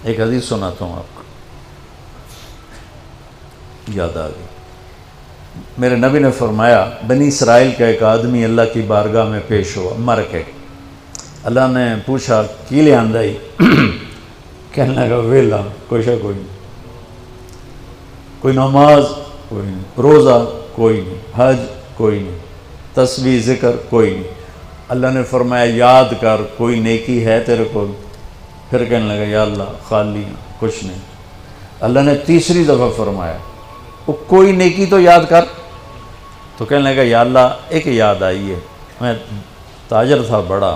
ایک حدیث سناتا ہوں آپ کو، یاد آ گئی۔ میرے نبی نے فرمایا بنی اسرائیل کا ایک آدمی اللہ کی بارگاہ میں پیش ہوا، مر کے۔ اللہ نے پوچھا کی لے آندائی؟ کہنے لگا ویلا کوئی شا کوئی نہیں، کوئی نماز کوئی نہیں، روزہ کوئی نہیں، حج کوئی نہیں، تسبیح ذکر کوئی نہیں۔ اللہ نے فرمایا یاد کر کوئی نیکی ہے تیرے کو؟ پھر کہنے لگا یا اللہ خالی کچھ نہیں۔ اللہ نے تیسری دفعہ فرمایا وہ کوئی نیکی تو یاد کر۔ تو کہنے لگا یا اللہ ایک یاد آئی ہے، میں تاجر تھا بڑا،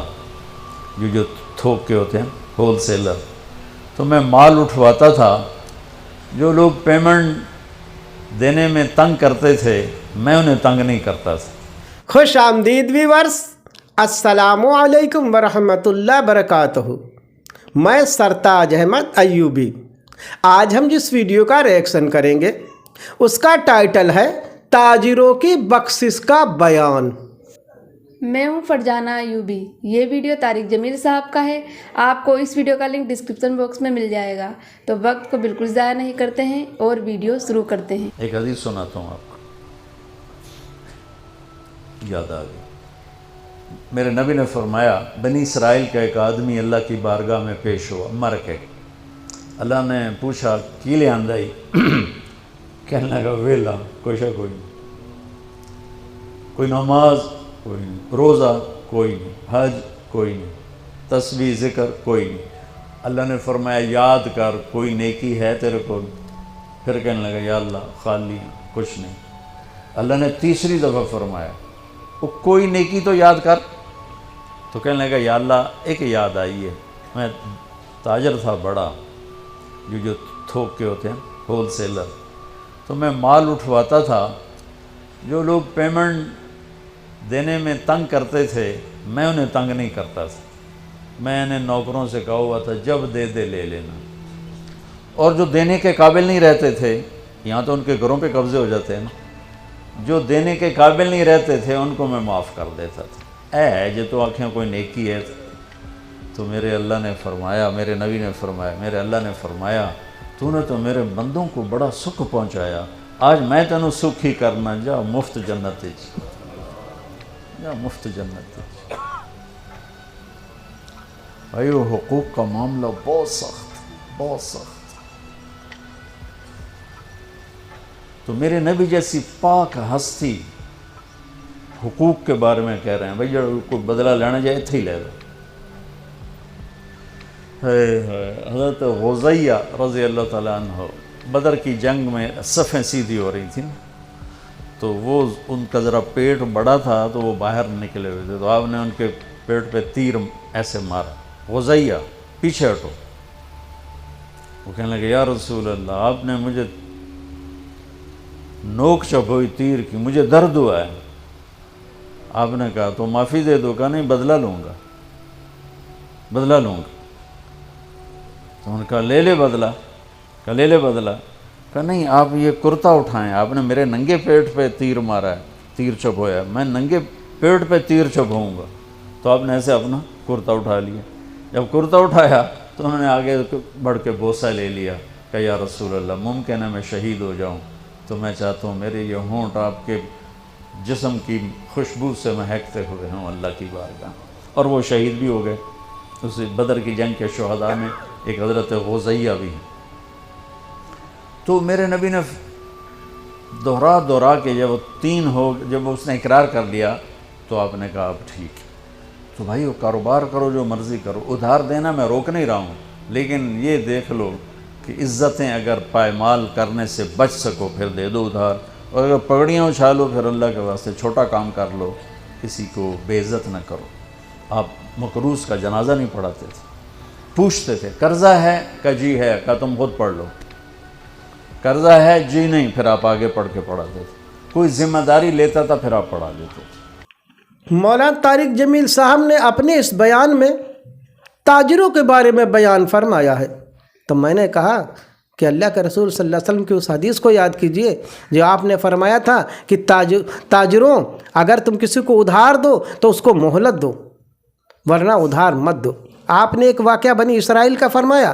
یہ جو تھوک کے ہوتے ہیں ہول سیلر، تو میں مال اٹھواتا تھا، جو لوگ پیمنٹ دینے میں تنگ کرتے تھے میں انہیں تنگ نہیں کرتا تھا۔ خوش آمدید ویورز، السلام علیکم ورحمۃ اللہ وبرکاتہ۔ میں سرتاج احمد ایوبی۔ آج ہم جس ویڈیو کا ریئیکشن کریں گے اس کا ٹائٹل ہے تاجروں کی بخشش کا بیان۔ میں ہوں فرجانہ ایوبی۔ یہ ویڈیو طارق جمیل صاحب کا ہے۔ آپ کو اس ویڈیو کا لنک ڈسکرپشن باکس میں مل جائے گا۔ تو وقت کو بالکل ضائع نہیں کرتے ہیں اور ویڈیو شروع کرتے ہیں۔ ایک حدیث سناتا ہوں آپ کو، یاد آ گئی۔ میرے نبی نے فرمایا بنی اسرائیل کا ایک آدمی اللہ کی بارگاہ میں پیش ہوا، مر کے۔ اللہ نے پوچھا کی لے آندائی؟ کہنے لگا ویلا کوئی شا کوئی نہیں، کوئی نماز کوئی نہیں، روزہ کوئی نہیں، حج کوئی نہیں، تسبیح ذکر کوئی نہیں۔ اللہ نے فرمایا یاد کر کوئی نیکی ہے تیرے کو؟ پھر کہنے لگا یا اللہ خالی کچھ نہیں۔ اللہ نے تیسری دفعہ فرمایا وہ کوئی نیکی تو یاد کر۔ تو کہنے لگا یا اللہ ایک یاد آئی ہے، میں تاجر تھا بڑا، یہ جو تھوک کے ہوتے ہیں ہول سیلر، تو میں مال اٹھواتا تھا، جو لوگ پیمنٹ دینے میں تنگ کرتے تھے میں انہیں تنگ نہیں کرتا تھا۔ میں نے نوکروں سے کہا ہوا تھا جب دے دے لے لینا، اور جو دینے کے قابل نہیں رہتے تھے، یہاں تو ان کے گھروں پہ قبضے ہو جاتے ہیں نا، جو دینے کے قابل نہیں رہتے تھے ان کو میں معاف کر دیتا تھا۔ اے جو تو آنکھیں کوئی نیکی ہے تو میرے اللہ نے فرمایا، میرے نبی نے فرمایا، میرے اللہ نے فرمایا تو نے تو میرے بندوں کو بڑا سکھ پہنچایا، آج میں تینوں سکھ ہی کرنا، جا مفت جنت جا مفت جنت۔ بھائی وہ حقوق کا معاملہ بہت سخت۔ تو میرے نبی جیسی پاک ہستی حقوق کے بارے میں کہہ رہے ہیں بھائی جو کوئی بدلہ لینا جائے اتھے ہی لے لو۔ حضرت غزیہ رضی اللہ تعالیٰ عنہ بدر کی جنگ میں صفیں سیدھی ہو رہی تھیں، تو وہ ان کا ذرا پیٹ بڑا تھا تو وہ باہر نکلے ہوئے تھے، تو آپ نے ان کے پیٹ پہ تیر ایسے مارا، غزیہ پیچھے ہٹو۔ وہ کہنے لگے یا رسول اللہ آپ نے مجھے نوک چبھوئی تیر کی، مجھے درد ہوا ہے۔ آپ نے کہا تو معافی دے دو، کہا نہیں بدلہ لوں گا۔ تو انہوں نے کہا لے لے بدلہ، کہا لے لے بدلہ، کہا نہیں آپ یہ کرتا اٹھائیں، آپ نے میرے ننگے پیٹ پہ تیر مارا ہے، تیر چبھویا، میں ننگے پیٹ پہ تیر چبھوں گا۔ تو آپ نے ایسے اپنا کرتا اٹھا لیا۔ جب کرتا اٹھایا تو انہوں نے آگے بڑھ کے بوسہ لے لیا کہ یا رسول اللہ ممکن ہے میں شہید ہو جاؤں، تو میں چاہتا ہوں میرے یہ ہونٹ آپ کے جسم کی خوشبو سے مہکتے ہوئے ہوں اللہ کی بارگاہ۔ اور وہ شہید بھی ہو گئے۔ اس بدر کی جنگ کے شہداء میں ایک حضرت غزیہ بھی ہیں۔ تو میرے نبی نے دہرا کے جب اس نے اقرار کر لیا تو آپ نے کہا اب ٹھیک ہے، تو بھائی وہ کاروبار کرو جو مرضی کرو، ادھار دینا میں روک نہیں رہا ہوں، لیکن یہ دیکھ لو کہ عزتیں اگر پائمال کرنے سے بچ سکو پھر دے دو ادھار، اور اگر پگڑیاں اچھالو پھر اللہ کے واسطے چھوٹا کام کر لو، کسی کو بے عزت نہ کرو۔ آپ مقروض کا جنازہ نہیں پڑھاتے تھے، پوچھتے تھے قرضہ ہے کہ جی ہے، کہ تم خود پڑھ لو، قرضہ ہے جی نہیں، پھر آپ آگے پڑھ کے پڑھاتے تھے، کوئی ذمہ داری لیتا تھا پھر آپ پڑھا دیتے تھے۔ مولانا طارق جمیل صاحب نے اپنے اس بیان میں تاجروں کے بارے میں بیان فرمایا ہے، تو میں نے کہا کہ اللہ کے رسول صلی اللہ علیہ وسلم کی اس حدیث کو یاد کیجئے جو آپ نے فرمایا تھا کہ تاجروں اگر تم کسی کو ادھار دو تو اس کو مہلت دو ورنہ ادھار مت دو۔ آپ نے ایک واقعہ بنی اسرائیل کا فرمایا